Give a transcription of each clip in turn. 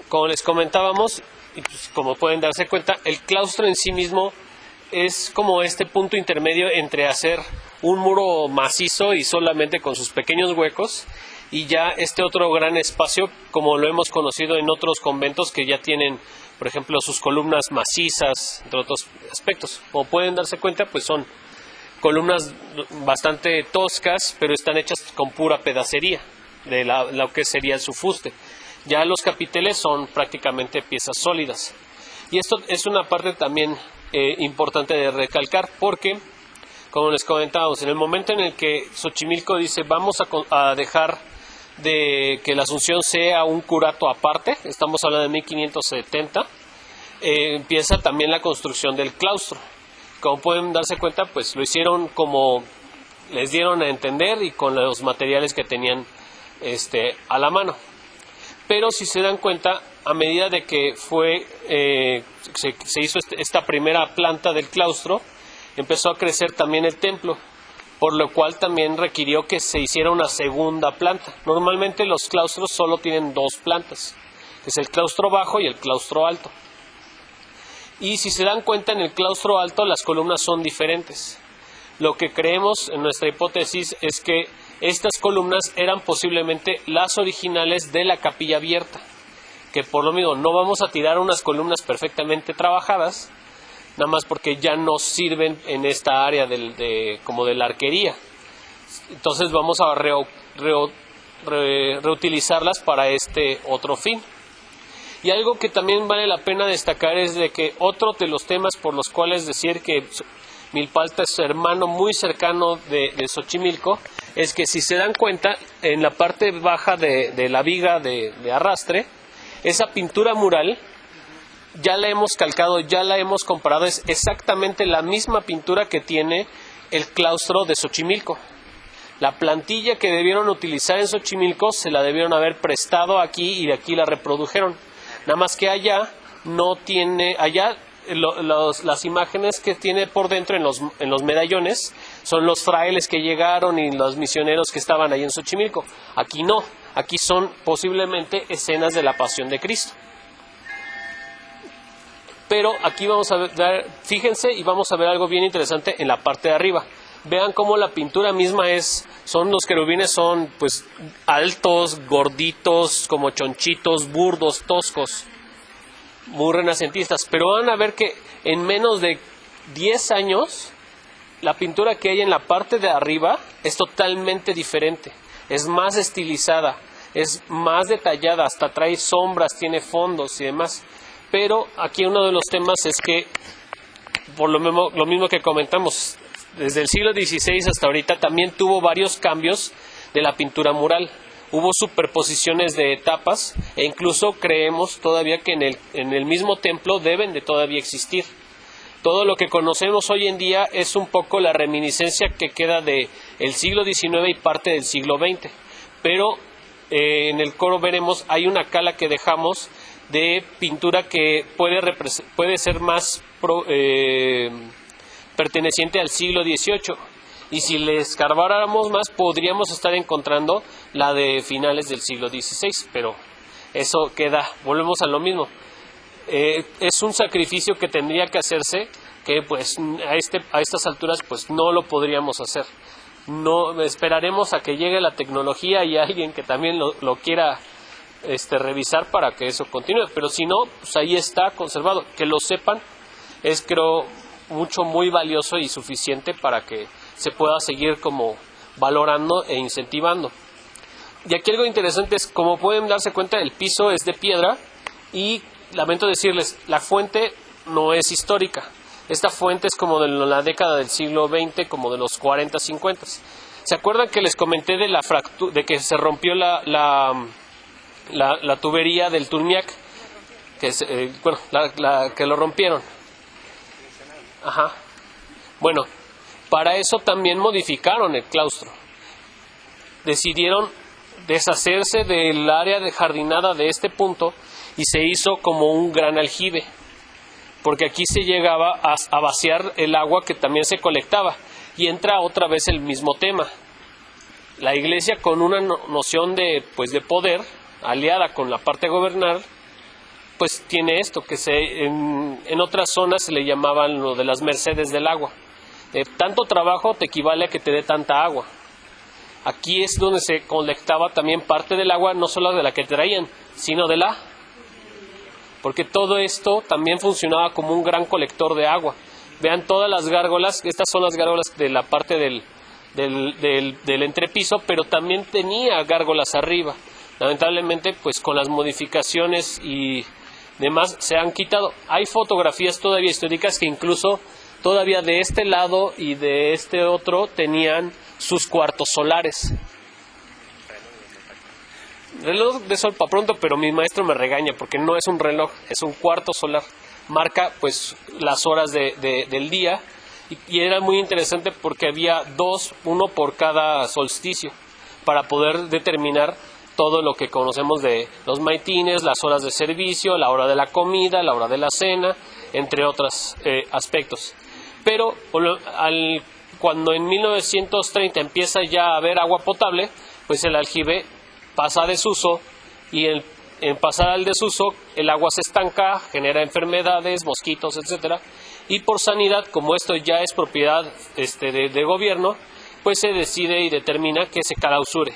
Como les comentábamos, y pues como pueden darse cuenta, el claustro en sí mismo es como este punto intermedio entre hacer un muro macizo y solamente con sus pequeños huecos, y ya este otro gran espacio, como lo hemos conocido en otros conventos que ya tienen, por ejemplo, sus columnas macizas, entre otros aspectos. Como pueden darse cuenta, pues son columnas bastante toscas, pero están hechas con pura pedacería de lo que sería su fuste. Ya los capiteles son prácticamente piezas sólidas. Y esto es una parte también importante de recalcar, porque, como les comentábamos, en el momento en el que Xochimilco dice vamos a dejar de que la Asunción sea un curato aparte, estamos hablando de 1570, empieza también la construcción del claustro. Como pueden darse cuenta, pues lo hicieron como les dieron a entender y con los materiales que tenían a la mano. Pero si se dan cuenta, a medida de que se hizo esta primera planta del claustro, empezó a crecer también el templo, por lo cual también requirió que se hiciera una segunda planta. Normalmente los claustros solo tienen dos plantas, que es el claustro bajo y el claustro alto. Y si se dan cuenta, en el claustro alto las columnas son diferentes. Lo que creemos en nuestra hipótesis es que estas columnas eran posiblemente las originales de la capilla abierta, que por lo mismo no vamos a tirar unas columnas perfectamente trabajadas, nada más porque ya no sirven en esta área como de la arquería. Entonces vamos a reutilizarlas para este otro fin. Y algo que también vale la pena destacar es de que otro de los temas por los cuales decir que Milpalta es hermano muy cercano de Xochimilco, es que si se dan cuenta, en la parte baja de la viga de arrastre, esa pintura mural ya la hemos calcado, ya la hemos comparado, es exactamente la misma pintura que tiene el claustro de Xochimilco. La plantilla que debieron utilizar en Xochimilco se la debieron haber prestado aquí y de aquí la reprodujeron. Nada más que allá no tiene, las imágenes que tiene por dentro en los medallones son los frailes que llegaron y los misioneros que estaban ahí en Xochimilco. Aquí no, aquí son posiblemente escenas de la Pasión de Cristo. Pero aquí vamos a ver, fíjense, y vamos a ver algo bien interesante en la parte de arriba. Vean cómo la pintura misma los querubines son pues altos, gorditos, como chonchitos, burdos, toscos, muy renacentistas. Pero van a ver que en menos de 10 años, la pintura que hay en la parte de arriba es totalmente diferente. Es más estilizada, es más detallada, hasta trae sombras, tiene fondos y demás. Pero aquí uno de los temas es que, por lo mismo que comentamos, desde el siglo XVI hasta ahorita también tuvo varios cambios de la pintura mural. Hubo superposiciones de etapas e incluso creemos todavía que en el mismo templo deben de todavía existir. Todo lo que conocemos hoy en día es un poco la reminiscencia que queda del siglo XIX y parte del siglo XX. Pero en el coro veremos, hay una cala que dejamos de pintura que puede ser más perteneciente al siglo XVIII, y si le escarbáramos más podríamos estar encontrando la de finales del siglo XVI, pero eso volvemos a lo mismo. Es un sacrificio que tendría que hacerse, que pues a estas alturas pues no lo podríamos hacer. No esperaremos a que llegue la tecnología y alguien que también lo quiera revisar para que eso continúe, pero si no, pues ahí está conservado. Que lo sepan es, creo, muy valioso y suficiente para que se pueda seguir como valorando e incentivando. Y aquí algo interesante es, como pueden darse cuenta, el piso es de piedra y lamento decirles, la fuente no es histórica. Esta fuente es como de la década del siglo XX, como de los 40, 50. ¿Se acuerdan que les comenté de que se rompió la tubería del Turmiac? Que lo rompieron. Ajá. Bueno, para eso también modificaron el claustro. Decidieron deshacerse del área de jardinada de este punto y se hizo como un gran aljibe, porque aquí se llegaba a vaciar el agua que también se colectaba, y entra otra vez el mismo tema. La iglesia, con una noción de poder, aliada con la parte gobernal, pues tiene esto, que en otras zonas se le llamaban lo de las mercedes del agua. Tanto trabajo te equivale a que te dé tanta agua. Aquí es donde se colectaba también parte del agua, no solo de la que traían, sino de la... Porque todo esto también funcionaba como un gran colector de agua. Vean todas las gárgolas, estas son las gárgolas de la parte del entrepiso, pero también tenía gárgolas arriba. Lamentablemente, pues con las modificaciones y demás se han quitado. Hay fotografías todavía históricas que incluso todavía de este lado y de este otro tenían sus cuartos solares. Reloj de sol para pronto, pero mi maestro me regaña porque no es un reloj, es un cuarto solar. Marca pues las horas del día y era muy interesante porque había dos, uno por cada solsticio, para poder determinar todo lo que conocemos de los maitines, las horas de servicio, la hora de la comida, la hora de la cena, entre otros aspectos. Pero cuando en 1930 empieza ya a haber agua potable, pues el aljibe pasa a desuso y en pasar al desuso el agua se estanca, genera enfermedades, mosquitos, etcétera, y por sanidad, como esto ya es propiedad de gobierno, pues se decide y determina que se clausure.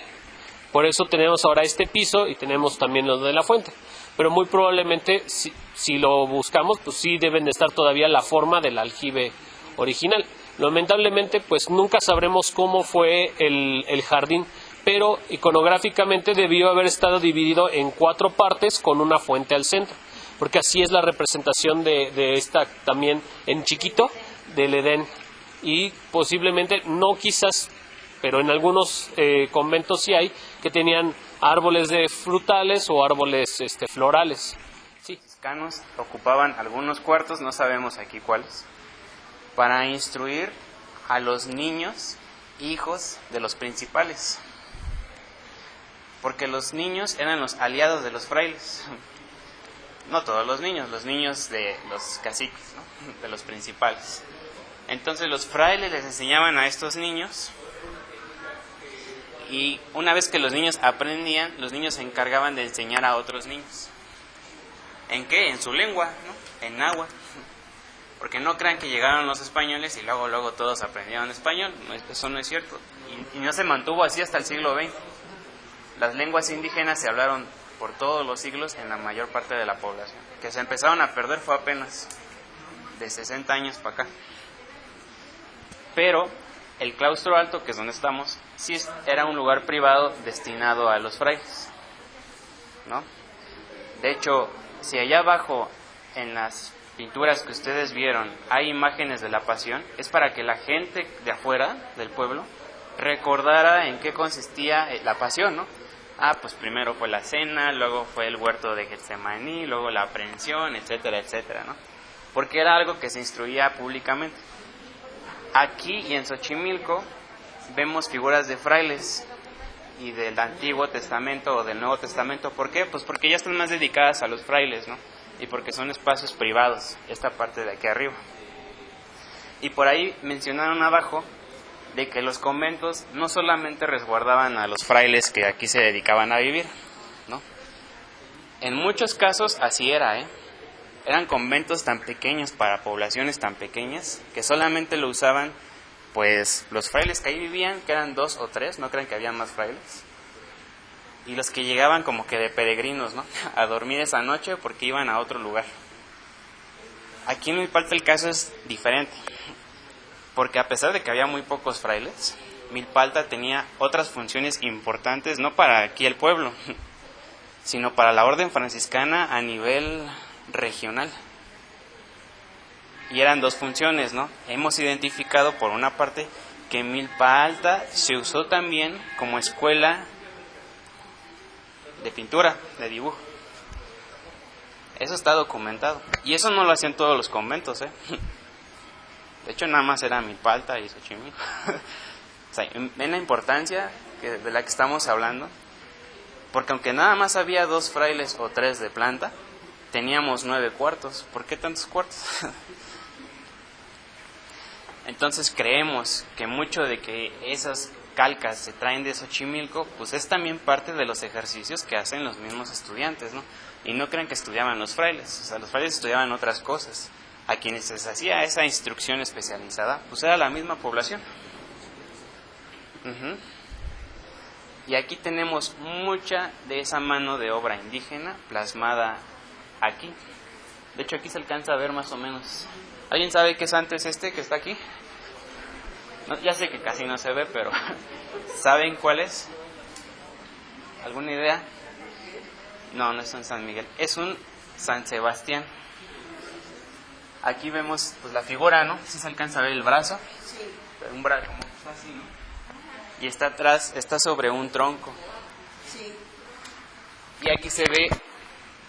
Por eso tenemos ahora este piso y tenemos también lo de la fuente. Pero muy probablemente, si lo buscamos, pues sí deben de estar todavía la forma del aljibe original. Lamentablemente, pues nunca sabremos cómo fue el jardín, pero iconográficamente debió haber estado dividido en 4 partes con una fuente al centro, porque así es la representación de esta también en chiquito del Edén. Y posiblemente, no quizás, pero en algunos conventos sí hay, que tenían árboles de frutales o árboles florales. Sí. Los franciscanos ocupaban algunos cuartos, no sabemos aquí cuáles, para instruir a los niños, hijos de los principales. Porque los niños eran los aliados de los frailes. No todos los niños de los caciques, ¿no? De los principales. Entonces los frailes les enseñaban a estos niños, y una vez que los niños aprendían, los niños se encargaban de enseñar a otros niños. ¿En qué? En su lengua, ¿no? En náhuatl. Porque no crean que llegaron los españoles y luego todos aprendieron español. Eso no es cierto. Y no se mantuvo así hasta el siglo XX. Las lenguas indígenas se hablaron por todos los siglos en la mayor parte de la población. Que se empezaron a perder fue apenas de 60 años para acá. Pero el claustro alto, que es donde estamos, sí era un lugar privado destinado a los frailes, ¿no? De hecho, si allá abajo en las pinturas que ustedes vieron hay imágenes de la Pasión, es para que la gente de afuera del pueblo recordara en qué consistía la Pasión, ¿no? Pues primero fue la cena, luego fue el huerto de Getsemaní, luego la aprehensión, etcétera, etcétera, ¿no? Porque era algo que se instruía públicamente. Aquí y en Xochimilco vemos figuras de frailes y del Antiguo Testamento o del Nuevo Testamento. ¿Por qué? Pues porque ya están más dedicadas a los frailes, ¿no? Y porque son espacios privados, esta parte de aquí arriba. Y por ahí mencionaron abajo de que los conventos no solamente resguardaban a los frailes que aquí se dedicaban a vivir, ¿no? En muchos casos así era, Eran conventos tan pequeños para poblaciones tan pequeñas que solamente lo usaban pues los frailes que ahí vivían, que eran 2 o 3, no crean que había más frailes, y los que llegaban como que de peregrinos, ¿no? A dormir esa noche porque iban a otro lugar. Aquí en Milpalta el caso es diferente, porque a pesar de que había muy pocos frailes, Milpalta tenía otras funciones importantes, no para aquí el pueblo, sino para la orden franciscana a nivel regional. Y eran 2 funciones, ¿no? Hemos identificado por una parte que Milpa Alta se usó también como escuela de pintura, de dibujo. Eso está documentado. Y eso no lo hacían todos los conventos, De hecho, nada más era Milpa Alta y Xochimilco. O sea, ven la importancia de la que estamos hablando. Porque aunque nada más había 2 frailes o 3 de planta, teníamos 9 cuartos. ¿Por qué tantos cuartos? Entonces creemos que mucho de que esas calcas se traen de Xochimilco, pues es también parte de los ejercicios que hacen los mismos estudiantes, ¿no? Y no crean que estudiaban los frailes, o sea, los frailes estudiaban otras cosas. A quienes se les hacía esa instrucción especializada, pues era la misma población. Y aquí tenemos mucha de esa mano de obra indígena plasmada aquí. De hecho, aquí se alcanza a ver más o menos. ¿Alguien sabe qué santo es este que está aquí? No, ya sé que casi no se ve, pero ¿saben cuál es? ¿Alguna idea? No, no es un San Miguel, es un San Sebastián. Aquí vemos pues la figura, ¿no? Si se alcanza a ver el brazo. Un brazo como así, ¿no? Y está atrás, está sobre un tronco. Y aquí se ve,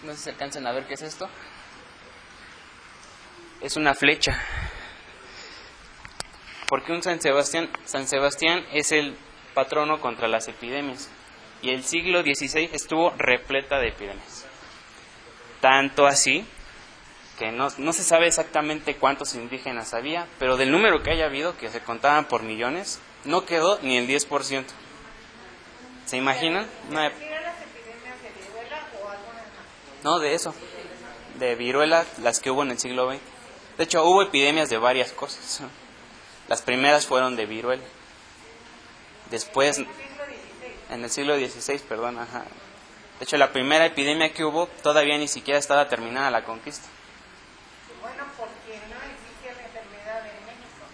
no sé si se alcanzan a ver qué es esto. Es una flecha. Porque un San Sebastián es el patrono contra las epidemias. Y el siglo XVI estuvo repleta de epidemias. Tanto así que no se sabe exactamente cuántos indígenas había, pero del número que haya habido, que se contaban por millones, no quedó ni el 10%. ¿Se imaginan? ¿Eran las epidemias de viruela o algunas más? No, de eso. De viruela, las que hubo en el siglo XX. De hecho, hubo epidemias de varias cosas. Las primeras fueron de viruela. Después, en el siglo XVI, perdón, ajá. De hecho, la primera epidemia que hubo todavía ni siquiera estaba terminada la conquista. Bueno, porque no existía la enfermedad en México.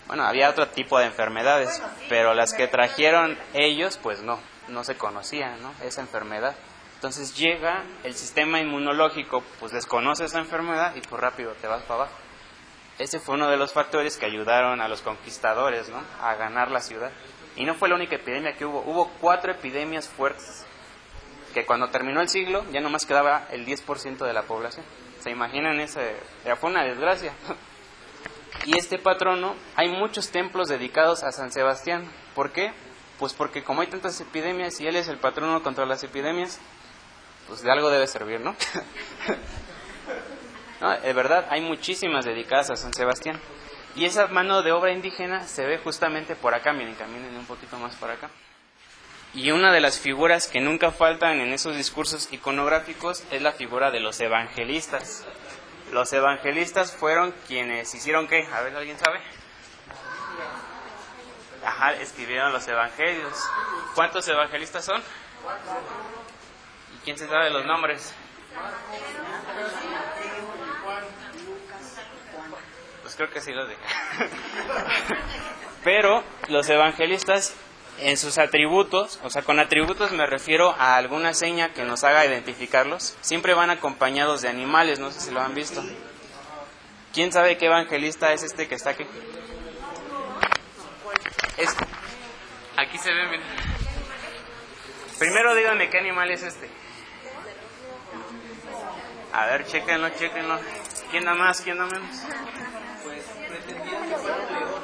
Bueno, había otro tipo de enfermedades, Bueno, sí, pero las que trajeron ellos, pues no se conocía, ¿no? Esa enfermedad. Entonces llega el sistema inmunológico, pues desconoce esa enfermedad y pues rápido te vas para abajo. Ese fue uno de los factores que ayudaron a los conquistadores, ¿no? A ganar la ciudad. Y no fue la única epidemia que hubo. Hubo 4 epidemias fuertes, que cuando terminó el siglo ya nomás quedaba el 10% de la población. ¿Se imaginan ese? Ya fue una desgracia. Y este patrono, hay muchos templos dedicados a San Sebastián. ¿Por qué? Pues porque como hay tantas epidemias y él es el patrono contra las epidemias, pues de algo debe servir, ¿no? No, de verdad, hay muchísimas dedicadas a San Sebastián. Y esa mano de obra indígena se ve justamente por acá. Miren, caminen un poquito más por acá. Y una de las figuras que nunca faltan en esos discursos iconográficos es la figura de los evangelistas. Los evangelistas fueron quienes hicieron ¿qué? A ver, ¿alguien sabe? Ajá, escribieron los evangelios. ¿Cuántos evangelistas son? ¿Y quién se sabe los nombres? Pues creo que sí los dije. Pero los evangelistas en sus atributos, o sea, con atributos me refiero a alguna seña que nos haga identificarlos, siempre van acompañados de animales, no sé si lo han visto. ¿Quién sabe qué evangelista es este que está aquí? Aquí se ve, miren. Primero díganme qué animal es este. A ver, chéquenlo. ¿Quién da más, quién da menos? Pues pretendían que fuera un león.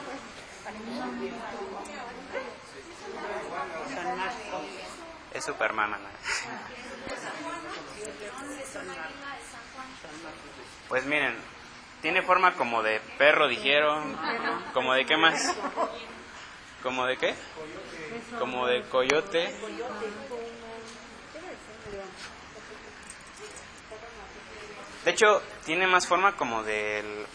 Es Superman, ¿no? Pues miren, tiene forma como de perro, dijeron. ¿Como de qué más? ¿Como de qué? Como de coyote. De hecho, tiene más forma como del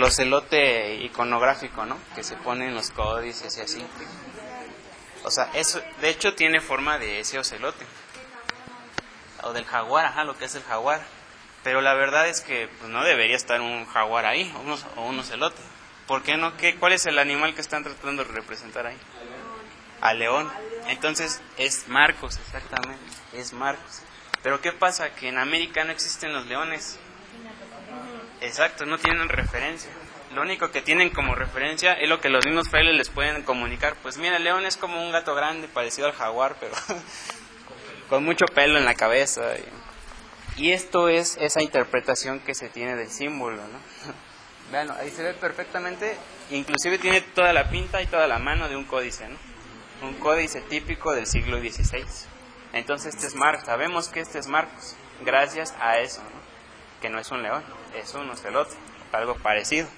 ocelote iconográfico, ¿no? Que se pone en los códices y así. O sea, eso, de hecho, tiene forma de ese ocelote. O del jaguar, ajá, lo que es el jaguar. Pero la verdad es que pues, no debería estar un jaguar ahí, o un ocelote. ¿Por qué no? ¿Cuál es el animal que están tratando de representar ahí? Al león. Entonces, es Marcos, exactamente. Es Marcos. Pero ¿qué pasa? Que en América no existen los leones. Exacto, no tienen referencia. Lo único que tienen como referencia es lo que los mismos frailes les pueden comunicar. Pues mira, el león es como un gato grande, parecido al jaguar, pero con mucho pelo en la cabeza. Y esto es esa interpretación que se tiene del símbolo, ¿no? Vean, ahí se ve perfectamente. Inclusive tiene toda la pinta y toda la mano de un códice, ¿no? Un códice típico del siglo XVI. Entonces este es Marcos, sabemos que este es Marcos, gracias a eso, ¿no? Que no es un león, es un ocelote, algo parecido.